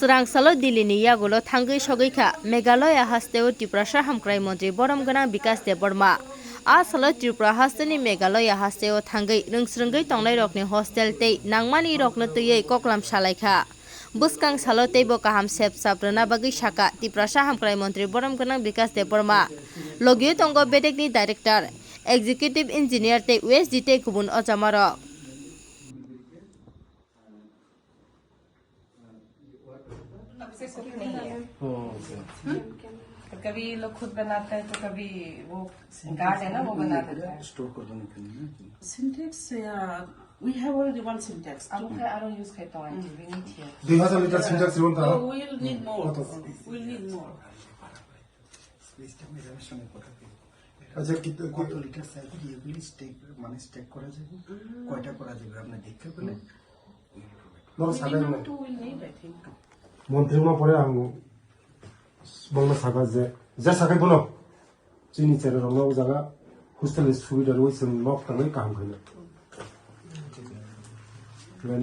Srang Dilini Yagulo Tangi Shogika, Meghalaya Hasteo Tiprasha Hamkrai Montri Boromgana Bikas de Borma. Asalo Tripura Hastani Meghalaya Hasteo Tangi, Rungsrungai Tonglai Rokni Hostel Te, Nangmani Roknatuye Koklam Shalaika. Buskang Salote Bokaham Sep Sabrana Bagi Shaka, Tiprasha Hamkrai Montri Boromgana Bikas de Borma. Logio Tongo Bedekni Director, Executive Engineer Te USDT Kubun Ochamaro. कभी लोग खुद बनाते हैं तो कभी वो guard है ना वो बना देता है स्टोर कर देने के लिए Syntax, we have already one syntax. I don't use Python. We need here. 2000 litre Sintex even था Oh, we'll need more. We'll need more. अच्छा কত লিটার সাইজ এগুলি স্টেক মানে স্টেক করা যাবে কয়টা করা যাবে আপনি দেখতে পেলে নরম সাদা Minimum two we'll need, I think. মন্ত্রীমা পরে আং বংলা সাগা যে সাগাই বলো চিনি চেরে রংনা ও জায়গা হোস্টেলের সুবিধা রয়েছে নক তাঙ্গাই কাম খাইনা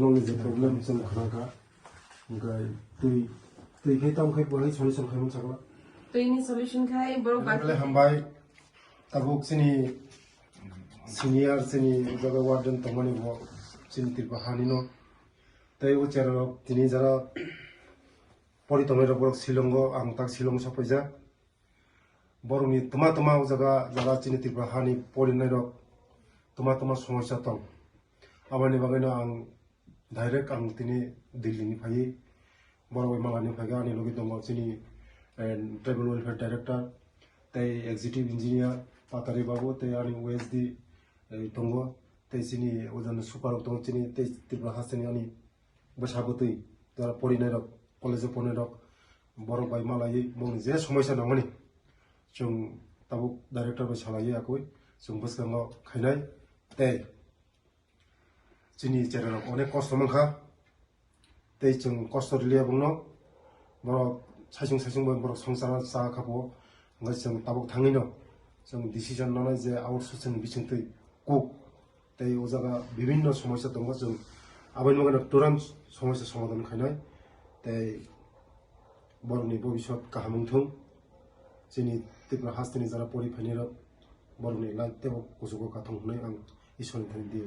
নলে যে প্রবলেম जों খানাকা ओमफ्राय दै खाइताम खाइ बहाय सलिउसन खाइमोन सागला तो इन्हीं सॉल्यूशन का है बड़ो पहले हम भाई तबुक सिनी सीनियर सिनी जगह वार्डन तमनी वो सिनी तिरपाहानी नो तै वो चेरो तिनी जरा परि तमेरो बरक शिलंगो आं ताक शिलं सफैजा बरनि तमा तमा जगह सिनी तिरपाहानी परि नायरो तमा समस्या दं आबानि बागैनो आं डाइरेक्ट आं तिनी दिल्लीनि फायै बरवाय मालानि फायगा आनि लगे दङ सिनी ट्राइबल वेलफेयर डायरेक्टर तै एक्जिक्यूटिव इंजीनियर पातारी बाबू तै आनि ओएसडी दंगो तै सिनी ओजन सुपार दं सिनी तै त्रिपुरा हासनि आनि बसाबोतै जरा परिनाय रक कलेज पने रक बर बाय मालायै मनि जे समस्या दंमोन जों ताबुक डायरेक्टर बाय सालायै आकय जों बसगांगाव खायनाय तै सिनी जेराव अनेक कष्ट मोनखा तै जों कष्ट रिलिया बुंनो बर साइसं बर संसार सा खाबो जों ताबुक थाङैनो जों डिसिजन लानाय जे आउटसोर्सिं बिथिंतै कुक तै ओ जागा विभिन्न समस्या दङ जों आबायनो गोनां तुरन्त समस्या समाधान खायनाय तै बरनि भबिष्यत गाहामथों जोंनि त्रिपुरा हास्टेनि जारा परिफायनि बरनि लाइफ टेबल गोजौखौ गाथों होननाय आं इसोरनि थाखाय दियो